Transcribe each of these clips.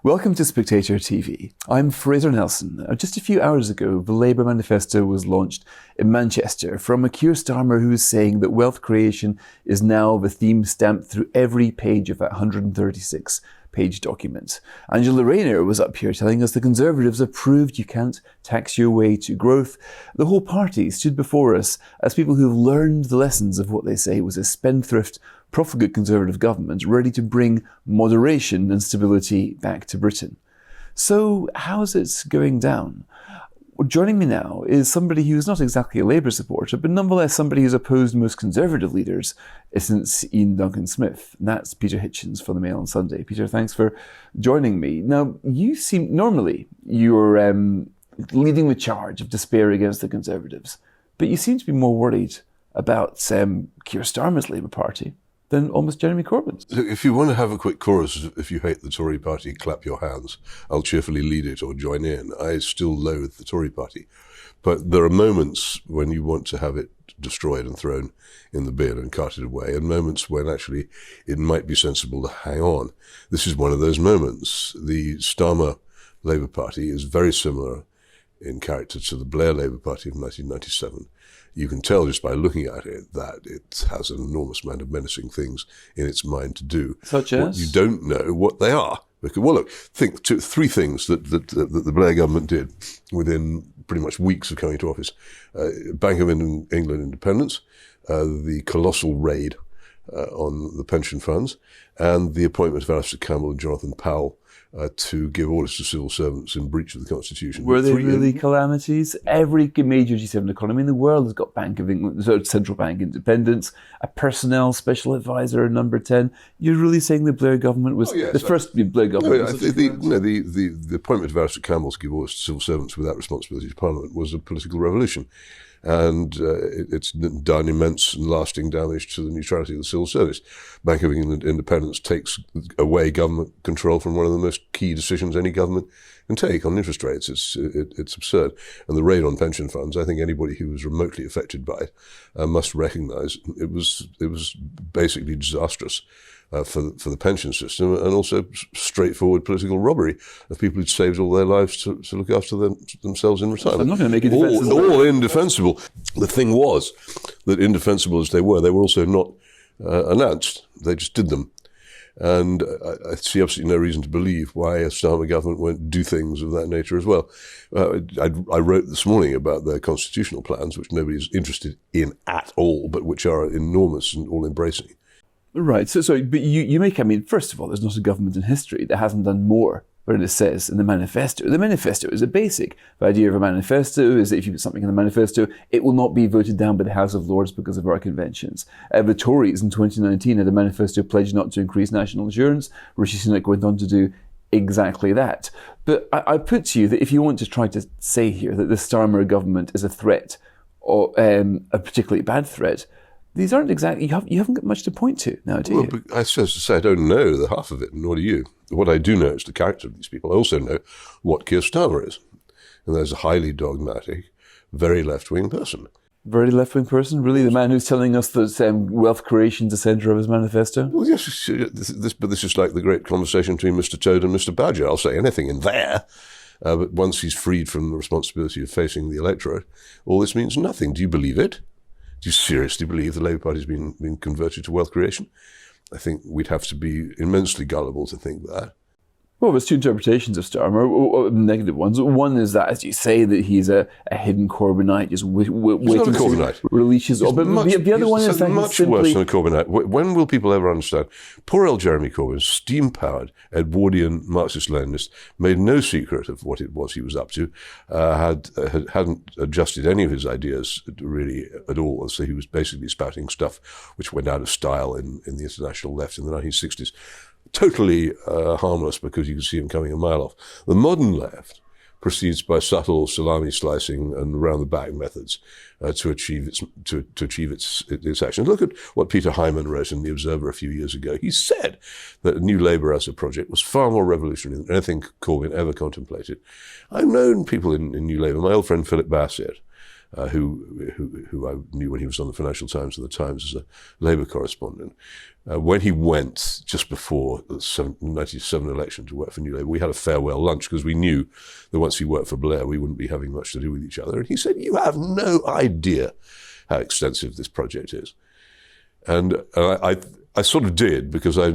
Welcome to Spectator TV. I'm Fraser Nelson. Just a few hours ago, the Labour manifesto was launched in Manchester from a Keir Starmer who is saying that wealth creation is now the theme stamped through every page of that 136-page document. Angela Rayner was up here telling us the Conservatives have proved you can't tax your way to growth. The whole party stood before us as people who've learned the lessons of what they say was a spendthrift, profligate Conservative government ready to bring moderation and stability back to Britain. So how's it going down? Well, joining me now is somebody who's not exactly a Labour supporter, but nonetheless somebody who's opposed most Conservative leaders since Ian Duncan Smith. And that's Peter Hitchens for the Mail on Sunday. Peter, thanks for joining me. Now, you seem, normally you're leading the charge of despair against the Conservatives, but you seem to be more worried about Keir Starmer's Labour Party than almost Jeremy Corbyn's. If you want to have a quick chorus, if you hate the Tory party, clap your hands. I'll cheerfully lead it or join in. I still loathe the Tory party. But there are moments when you want to have it destroyed and thrown in the bin and carted away, and moments when actually it might be sensible to hang on. This is one of those moments. The Starmer Labour Party is very similar in character to the Blair Labour Party of 1997. You can tell just by looking at it that it has an enormous amount of menacing things in its mind to do. Such as? You don't know what they are. Because, well, look, think three things that the Blair government did within pretty much weeks of coming to office. Bank of England independence, the colossal raid on the pension funds, and the appointment of Alistair Campbell and Jonathan Powell to give orders to civil servants in breach of the Constitution. Were they really calamities? Every major G7 economy in the world has got Bank of England, so central bank independence, a personnel special advisor, number 10. You're really saying the Blair government was the first Blair government? The appointment of Alistair Campbell to give orders to civil servants without responsibility to Parliament was a political revolution. And it's done immense and lasting damage to the neutrality of the civil service. Bank of England independence takes away government control from one of the most key decisions any government can take on interest rates. It's absurd. And the raid on pension funds, I think anybody who was remotely affected by it must recognise it was basically disastrous for the pension system, and also straightforward political robbery of people who'd saved all their lives to look after themselves in retirement. I'm not going to make a defence. All indefensible. The thing was that indefensible as they were also not announced. They just did them. And I see absolutely no reason to believe why a Starmer government won't do things of that nature as well. I wrote this morning about their constitutional plans, which nobody's interested in at all, but which are enormous and all-embracing. Right. So, but you make, first of all, there's not a government in history that hasn't done more than it says in the manifesto. The manifesto is a basic. The idea of a manifesto is that if you put something in the manifesto, it will not be voted down by the House of Lords because of our conventions. The Tories in 2019 had a manifesto pledge not to increase national insurance. Rishi Sunak went on to do exactly that. But I put to you that if you want to try to say here that the Starmer government is a threat, or a particularly bad threat, these aren't exactly, you haven't got much to point to now, do you? But I suppose to say I don't know the half of it, and nor do you. What I do know is the character of these people. I also know what Keir Starmer is. And there's a highly dogmatic, very left-wing person. Very left-wing person? Really? The man who's telling us that wealth creation is the centre of his manifesto? Well, yes, but this is like the great conversation between Mr. Toad and Mr. Badger. I'll say anything in there. But once he's freed from the responsibility of facing the electorate, all this means nothing. Do you believe it? Do you seriously believe the Labour Party's been converted to wealth creation? I think we'd have to be immensely gullible to think that. Well, there's two interpretations of Starmer, negative ones. One is that, as you say, that he's a hidden Corbynite, just waiting to release his... But the other one is that much worse than a Corbynite. When will people ever understand? Poor old Jeremy Corbyn, steam-powered Edwardian Marxist-Leninist, made no secret of what it was he was up to, hadn't adjusted any of his ideas really at all, so he was basically spouting stuff which went out of style in the international left in the 1960s. Totally harmless because you can see him coming a mile off. The modern left proceeds by subtle salami slicing and round-the-back methods to achieve its actions. Look at what Peter Hyman wrote in The Observer a few years ago. He said that New Labour as a project was far more revolutionary than anything Corbyn ever contemplated. I've known people in New Labour. My old friend Philip Bassett who I knew when he was on the Financial Times and the Times as a Labour correspondent. When he went just before the 1997 election to work for New Labour, we had a farewell lunch because we knew that once he worked for Blair, we wouldn't be having much to do with each other. And he said, "You have no idea how extensive this project is." And I sort of did, because I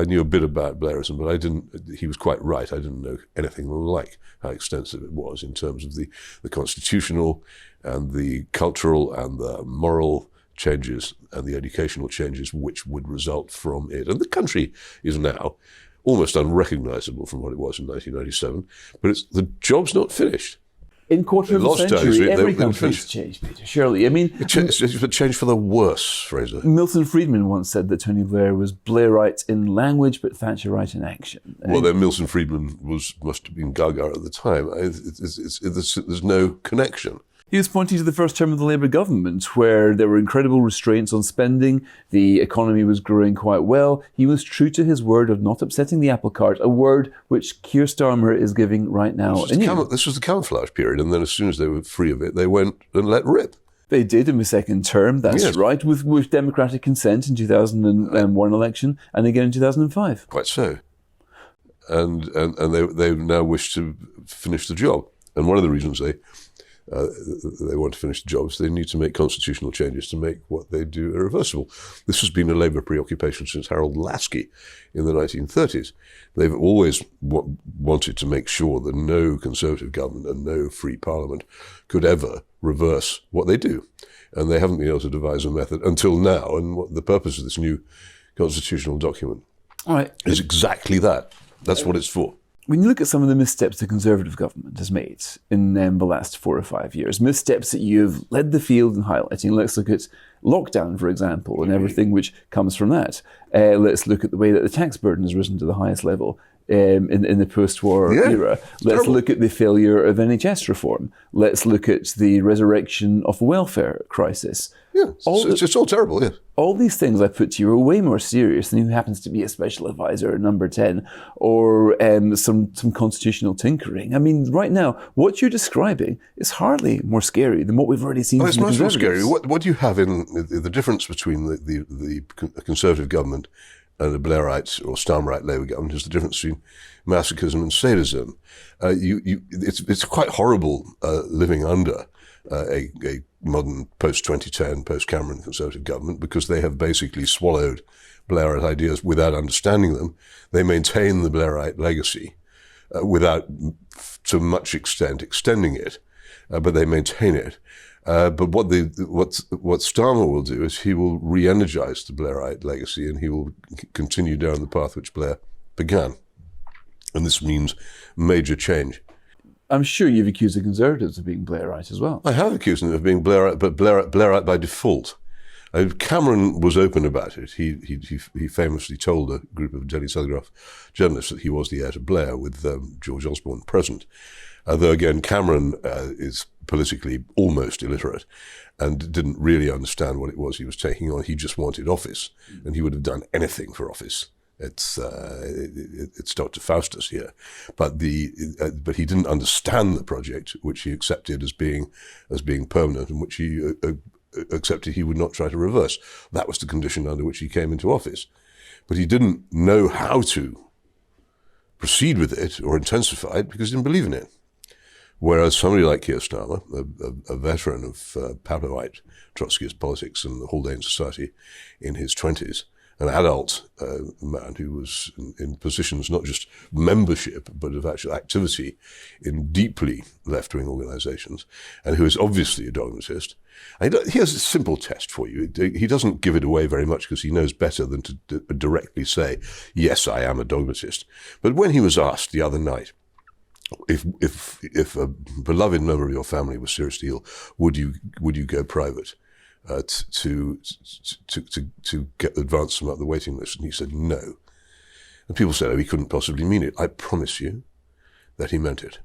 knew a bit about Blairism, but I didn't. He was quite right. I didn't know anything like how extensive it was in terms of the constitutional and the cultural and the moral changes and the educational changes which would result from it. And the country is now almost unrecognisable from what it was in 1997. But the job's not finished. In quarter of a century, every country's changed, Peter, surely. I mean, it's changed for the worse, Fraser. Milton Friedman once said that Tony Blair was Blairite in language, but Thatcherite in action. Well, then Milton Friedman must have been Gaga at the time. There's no connection. He was pointing to the first term of the Labour government, where there were incredible restraints on spending, the economy was growing quite well. He was true to his word of not upsetting the apple cart, a word which Keir Starmer is giving right now. This was the camouflage period, and then as soon as they were free of it, they went and let rip. They did in the second term, that's right, with democratic consent in 2001 election, and again in 2005. Quite so. And they now wish to finish the job. And one of the reasons they want to finish the jobs, they need to make constitutional changes to make what they do irreversible. This has been a Labour preoccupation since Harold Laski in the 1930s. They've always wanted to make sure that no Conservative government and no free parliament could ever reverse what they do. And they haven't been able to devise a method until now. And what the purpose of this new constitutional document is exactly that. That's what it's for. When you look at some of the missteps the Conservative government has made in the last 4 or 5 years, missteps that you've led the field in highlighting, let's look at lockdown, for example, and everything which comes from that. Let's look at the way that the tax burden has risen to the highest level in the post-war era. Let's look at the failure of NHS reform. Let's look at the resurrection of the welfare crisis. Yeah, it's all terrible, yes. All these things I put to you are way more serious than who happens to be a special advisor, number 10, or some constitutional tinkering. I mean, right now, what you're describing is hardly more scary than what we've already seen. It's much more scary. What you have in the difference between the Conservative government and the Blairite or Starmerite Labour government is the difference between masochism and sadism. It's quite horrible living under a modern post-2010, post-Cameron Conservative government, because they have basically swallowed Blairite ideas without understanding them. They maintain the Blairite legacy without, to much extent, extending it, but they maintain it. But what Starmer will do is he will re-energize the Blairite legacy, and he will continue down the path which Blair began. And this means major change. I'm sure you've accused the Conservatives of being Blairite as well. I have accused them of being Blairite, but Blairite by default. Cameron was open about it. He famously told a group of Daily Telegraph journalists that he was the heir to Blair, with George Osborne present. Though again, Cameron is politically almost illiterate and didn't really understand what it was he was taking on. He just wanted office, and he would have done anything for office. It's Dr. Faustus here, but he didn't understand the project, which he accepted as being permanent, and which he accepted he would not try to reverse. That was the condition under which he came into office, but he didn't know how to proceed with it or intensify it because he didn't believe in it. Whereas somebody like Keir Starmer, a veteran of Papawite Trotskyist politics and the Haldane Society in his 20s, an adult man who was in positions not just membership, but of actual activity in deeply left-wing organizations, and who is obviously a dogmatist. Here's a simple test for you. He doesn't give it away very much because he knows better than to directly say, yes, I am a dogmatist. But when he was asked the other night, if a beloved member of your family was seriously ill, would you go private? To get advance them up the waiting list, and he said no. And people said, "Oh, he couldn't possibly mean it." I promise you that he meant it.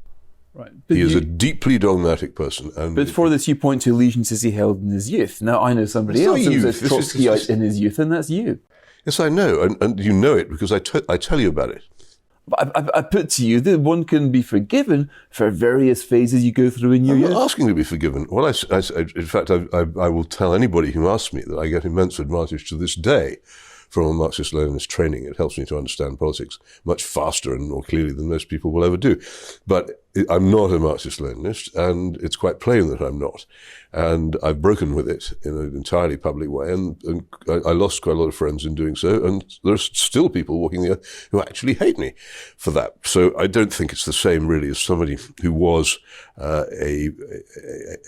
Right. He is a deeply dogmatic person. But for this, you point to allegiances he held in his youth. Now, I know somebody else who was a Trotskyite in his youth, and that's you. Yes, I know, and you know it because I tell you about it. I put to you that one can be forgiven for various phases you go through in your years. I'm not asking to be forgiven. Well, in fact, I will tell anybody who asks me that I get immense advantage to this day from a Marxist-Leninist training. It helps me to understand politics much faster and more clearly than most people will ever do. But I'm not a Marxist-Leninist, and it's quite plain that I'm not. And I've broken with it in an entirely public way, and I lost quite a lot of friends in doing so, and there's still people walking the earth who actually hate me for that. So I don't think it's the same, really, as somebody who was a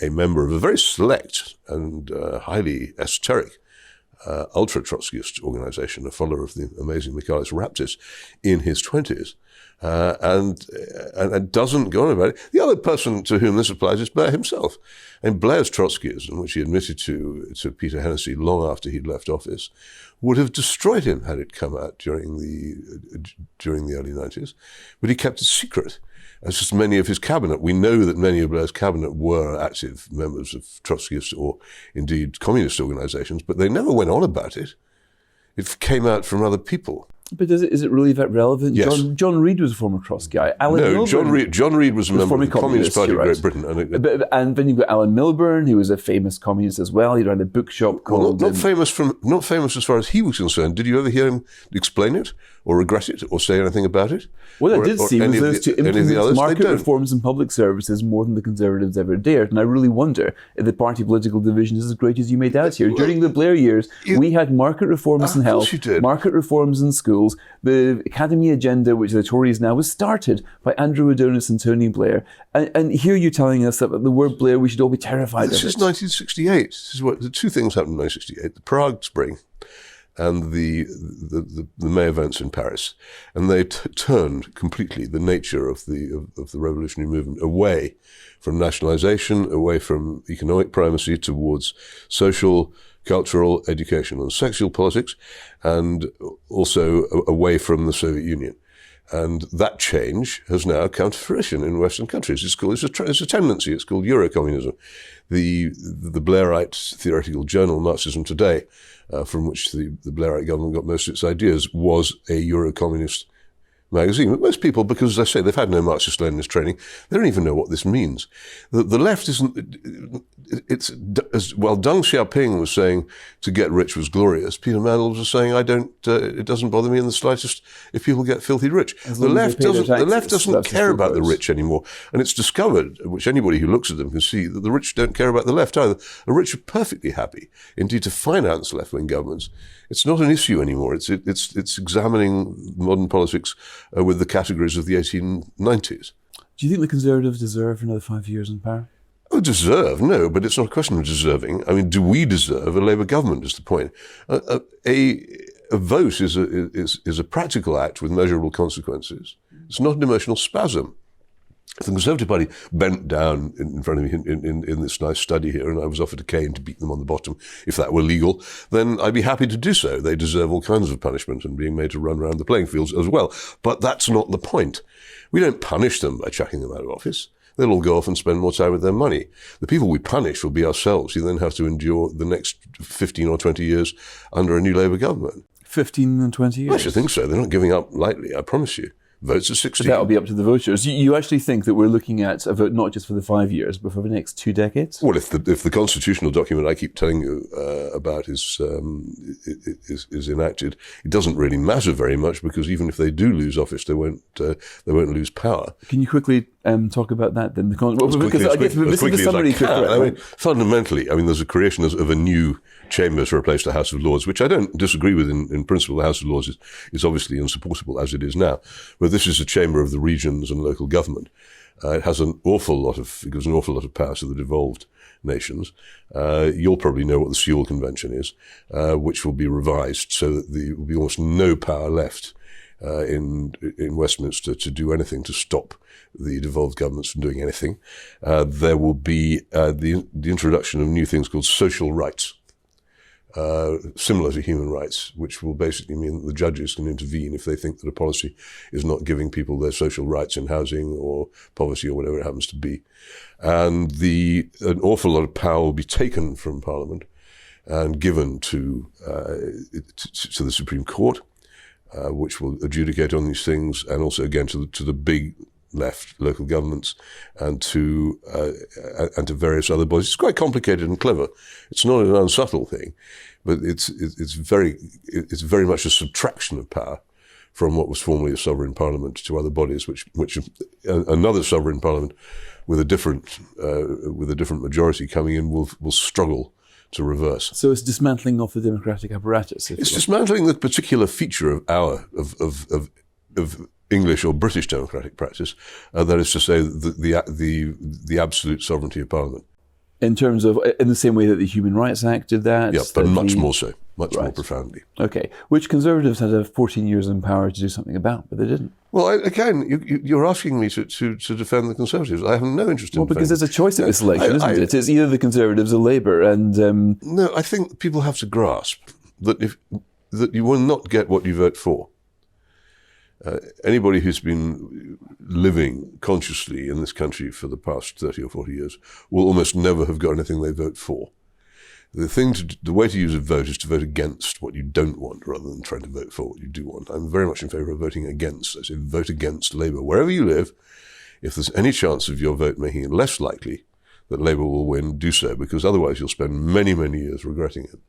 member of a very select and highly esoteric ultra-Trotskyist organization, a follower of the amazing Michalis Raptis in his 20s, and doesn't go on about it. The other person to whom this applies is Blair himself. And Blair's Trotskyism, which he admitted to Peter Hennessy long after he'd left office, would have destroyed him had it come out during the early 90s. But he kept it secret. As just many of his cabinet. We know that many of Blair's cabinet were active members of Trotskyist or indeed communist organizations, but they never went on about it. It came out from other people. But is it really that relevant? Yes. John Reed was a former Trotskyite. John Reed was a member of the Communist Party of Great Britain. And then you've got Alan Milburn, who was a famous communist as well. He ran a bookshop called... Not famous as far as he was concerned. Did you ever hear him explain it or regret it or say anything about it? What I did see was those to implement market reforms in public services more than the Conservatives ever dared. And I really wonder if the party political division is as great as you made out here. During the Blair years, we had market reforms in health, market reforms in schools. The Academy agenda, which the Tories now, was started by Andrew Adonis and Tony Blair. And here you're telling us that the word Blair, we should all be terrified of it. This is 1968. This is the two things happened in 1968. The Prague Spring and the May events in Paris. And they turned completely the nature of the revolutionary movement away from nationalization, away from economic primacy towards social, cultural, educational and sexual politics, and also away from the Soviet Union. And that change has now come to fruition in Western countries. It's a tendency. It's called Eurocommunism. The Blairite theoretical journal, Marxism Today, from which the Blairite government got most of its ideas, was a Eurocommunist magazine. But most people, because as I say, they've had no Marxist-Leninist training, they don't even know what this means. The left isn't, it's, as well, Deng Xiaoping was saying to get rich was glorious. Peter Mandels was saying, it doesn't bother me in the slightest if people get filthy rich. The left doesn't care about the rich anymore. And it's discovered, which anybody who looks at them can see, that the rich don't care about the left either. The rich are perfectly happy, indeed, to finance left-wing governments. It's not an issue anymore. It's examining modern politics with the categories of the 1890s. Do you think the Conservatives deserve another 5 years in power? Oh, deserve? No, but it's not a question of deserving. I mean, do we deserve a Labour government is the point. A vote is a practical act with measurable consequences. It's not an emotional spasm. If the Conservative Party bent down in front of me in this nice study here and I was offered a cane to beat them on the bottom, if that were legal, then I'd be happy to do so. They deserve all kinds of punishment and being made to run around the playing fields as well. But that's not the point. We don't punish them by chucking them out of office. They'll all go off and spend more time with their money. The people we punish will be ourselves, who then have to endure the next 15 or 20 years under a new Labour government. 15 and 20 years? I should think so. They're not giving up lightly, I promise you. Votes are 16. But that'll be up to the voters. You actually think that we're looking at a vote not just for the 5 years, but for the next 2 decades? Well, if the constitutional document I keep telling you about is enacted, it doesn't really matter very much because even if they do lose office, they won't lose power. Can you quickly talk about that then? Fundamentally, there's a creation of a new chamber to replace the House of Lords, which I don't disagree with in principle. The House of Lords is obviously insupportable as it is now. But this is a chamber of the regions and local government. It gives an awful lot of power to the devolved nations. You'll probably know what the Sewell Convention is, which will be revised so that there will be almost no power left in Westminster to do anything to stop the devolved governments from doing anything. There will be the introduction of new things called social rights. Similar to human rights, which will basically mean that the judges can intervene if they think that a policy is not giving people their social rights in housing or poverty or whatever it happens to be. And an awful lot of power will be taken from Parliament and given to the Supreme Court. which will adjudicate on these things, and also again to the big left local governments and to various other bodies. It's quite complicated and clever. It's not an unsubtle thing, but it's very much a subtraction of power from what was formerly a sovereign parliament to other bodies, which another sovereign parliament with a different majority coming in will struggle to reverse. So it's dismantling of the democratic apparatus. It's dismantling the particular feature of English or British democratic practice, that is to say, the absolute sovereignty of Parliament. In terms of, in the same way that the Human Rights Act did that? Yeah, but much more so, much more profoundly. Okay, which Conservatives had 14 years in power to do something about, but they didn't. Well, again, you're asking me to defend the Conservatives. I have no interest in. Well, because there's a choice at this election, isn't it? It's either the Conservatives or Labour, and no, I think people have to grasp that that you will not get what you vote for. Anybody who's been living consciously in this country for the past 30 or 40 years will almost never have got anything they vote for. The way to use a vote is to vote against what you don't want rather than trying to vote for what you do want. I'm very much in favour of voting against. I say vote against Labour. Wherever you live, if there's any chance of your vote making it less likely that Labour will win, do so, because otherwise you'll spend many, many years regretting it.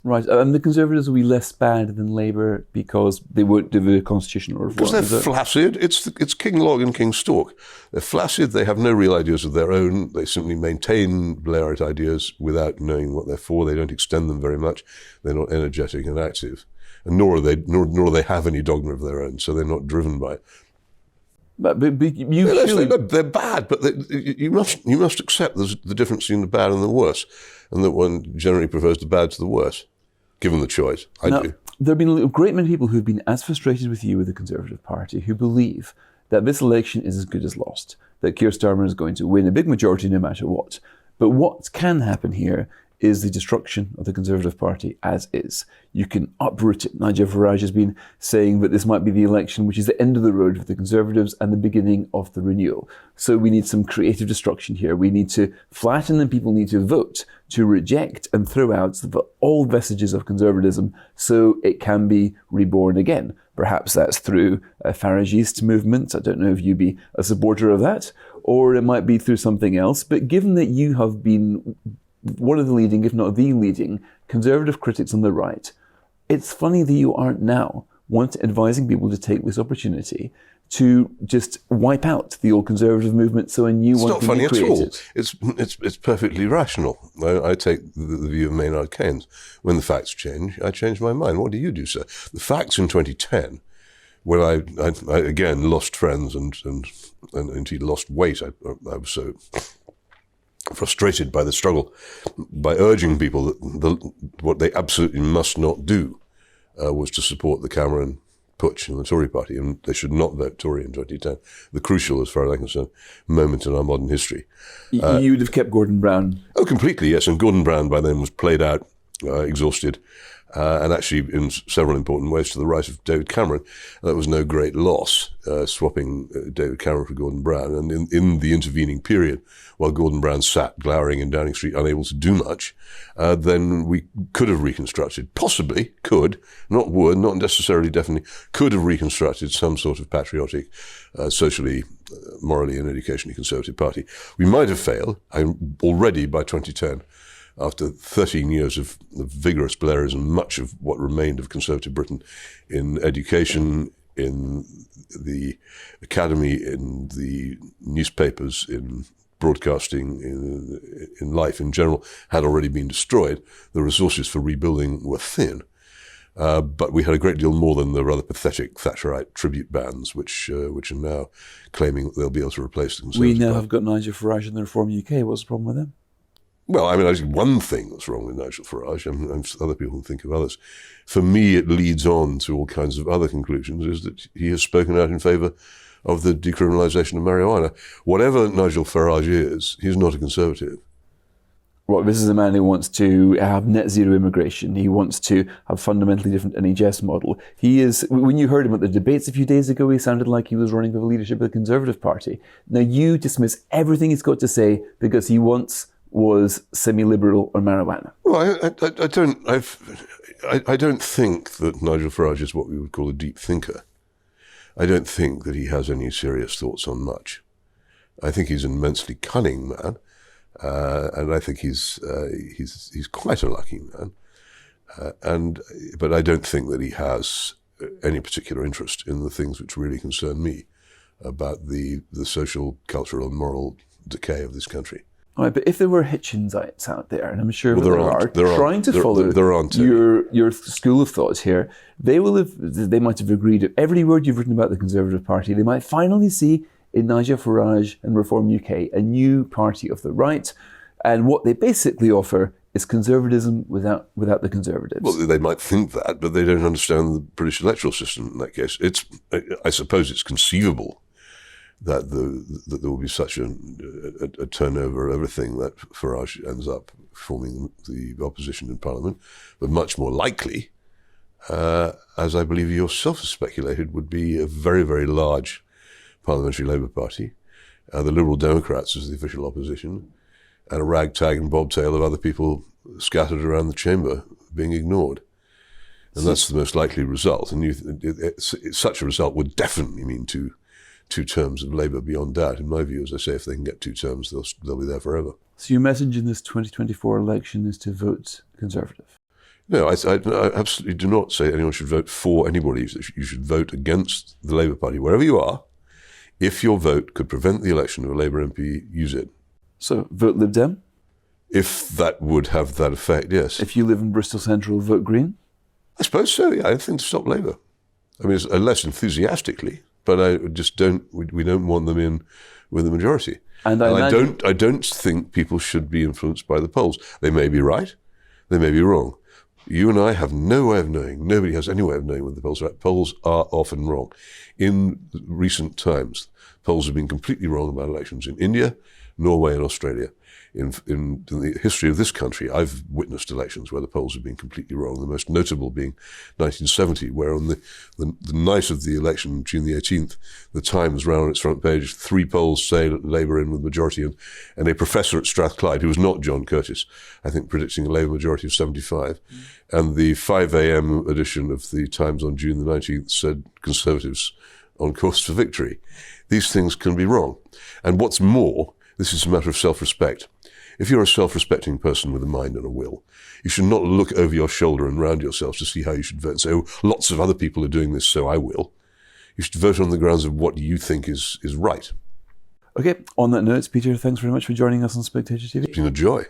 Right, and the Conservatives will be less bad than Labour because they won't do the constitutional reform. Because they're flaccid. It's King Log and King Stalk. They're flaccid. They have no real ideas of their own. They simply maintain Blairite ideas without knowing what they're for. They don't extend them very much. They're not energetic and active, and nor do they have any dogma of their own. So they're not driven by it. But they're bad, but you must accept there's the difference between the bad and the worse, and that one generally prefers the bad to the worse. Given the choice, I do. There have been a great many people who've been as frustrated with you with the Conservative Party who believe that this election is as good as lost, that Keir Starmer is going to win a big majority no matter what. But what can happen here is the destruction of the Conservative Party as is. You can uproot it. Nigel Farage has been saying that this might be the election which is the end of the road for the Conservatives and the beginning of the renewal. So we need some creative destruction here. We need to flatten and people need to vote to reject and throw out all vestiges of conservatism so it can be reborn again. Perhaps that's through a Farageist movement. I don't know if you'd be a supporter of that, or it might be through something else. But given that you have been one of the leading, if not the leading, conservative critics on the right, it's funny that you aren't now advising people to take this opportunity to just wipe out the old conservative movement so a new one can be created. It's not funny at all. It's perfectly rational. I take the view of Maynard Keynes. When the facts change, I change my mind. What do you do, sir? The facts in 2010, when I again lost friends and indeed lost weight, I was so frustrated by the struggle, by urging people that what they absolutely must not do was to support the Cameron putsch in the Tory party, and they should not vote Tory in 2010. The crucial, as far as I'm concerned, moment in our modern history. You would have kept Gordon Brown? Oh, completely, yes. And Gordon Brown by then was played out, exhausted, and actually in several important ways to the right of David Cameron. That was no great loss, swapping David Cameron for Gordon Brown. And in the intervening period, while Gordon Brown sat glowering in Downing Street, unable to do much, then we could have reconstructed, possibly could, not would, not necessarily definitely, could have reconstructed some sort of patriotic, socially, morally and educationally conservative party. We might have failed already by 2010. After 13 years of vigorous Blairism, much of what remained of conservative Britain in education, in the academy, in the newspapers, in broadcasting, in life in general, had already been destroyed. The resources for rebuilding were thin. But we had a great deal more than the rather pathetic Thatcherite tribute bands, which are now claiming that they'll be able to replace the Conservative We now Party. have got Nigel Farage and the Reform UK. What's the problem with them? Well, I mean, there's one thing that's wrong with Nigel Farage, and other people can think of others. For me, it leads on to all kinds of other conclusions, is that he has spoken out in favour of the decriminalisation of marijuana. Whatever Nigel Farage is, he's not a Conservative. Well, this is a man who wants to have net zero immigration. He wants to have fundamentally different NHS model. He is, when you heard him at the debates a few days ago, he sounded like he was running for the leadership of the Conservative Party. Now, you dismiss everything he's got to say because he once was semi-liberal on marijuana. Well, I don't think that Nigel Farage is what we would call a deep thinker. I don't think that he has any serious thoughts on much. I think he's an immensely cunning man, and I think he's quite a lucky man. But I don't think that he has any particular interest in the things which really concern me about the social, cultural, and moral decay of this country. All right, but if there were Hitchensites out there, and I'm sure Well, there are, trying to follow your school of thought here, they might have agreed with every word you've written about the Conservative Party. They might finally see in Nigel Farage and Reform UK a new party of the right, and what they basically offer is conservatism without the Conservatives. Well, they might think that, but they don't understand the British electoral system in that case. I suppose it's conceivable that there will be such a turnover of everything that Farage ends up forming the opposition in Parliament, but much more likely, as I believe you yourself have speculated, would be a very, very large parliamentary Labour Party, the Liberal Democrats as the official opposition, and a ragtag and bobtail of other people scattered around the chamber being ignored. And that's the most likely result. And such a result would definitely mean two terms of Labour beyond doubt. In my view, as I say, if they can get 2 terms, they'll be there forever. So your message in this 2024 election is to vote Conservative? No, I absolutely do not say anyone should vote for anybody. You should vote against the Labour Party, wherever you are. If your vote could prevent the election of a Labour MP, use it. So vote Lib Dem? If that would have that effect, yes. If you live in Bristol Central, vote Green? I suppose so, yeah. Anything to stop Labour. I mean, less enthusiastically, but I just we don't want them in with the majority. And I don't think people should be influenced by the polls. They may be right, they may be wrong. You and I have no way of knowing. Nobody has any way of knowing whether the polls are right. Polls are often wrong. In recent times, polls have been completely wrong about elections in India, Norway, and Australia. In the history of this country, I've witnessed elections where the polls have been completely wrong, the most notable being 1970, where on the night of the election, June the 18th, the Times ran on its front page, 3 polls say Labour in with majority, and a professor at Strathclyde, who was not John Curtis, I think predicting a Labour majority of 75. And the 5 a.m. edition of the Times on June the 19th said Conservatives on course for victory. These things can be wrong. And what's more, this is a matter of self-respect. If you're a self-respecting person with a mind and a will, you should not look over your shoulder and round yourselves to see how you should vote and say, oh, lots of other people are doing this, so I will. You should vote on the grounds of what you think is right. Okay, on that note, Peter, thanks very much for joining us on Spectator TV. It's been a joy.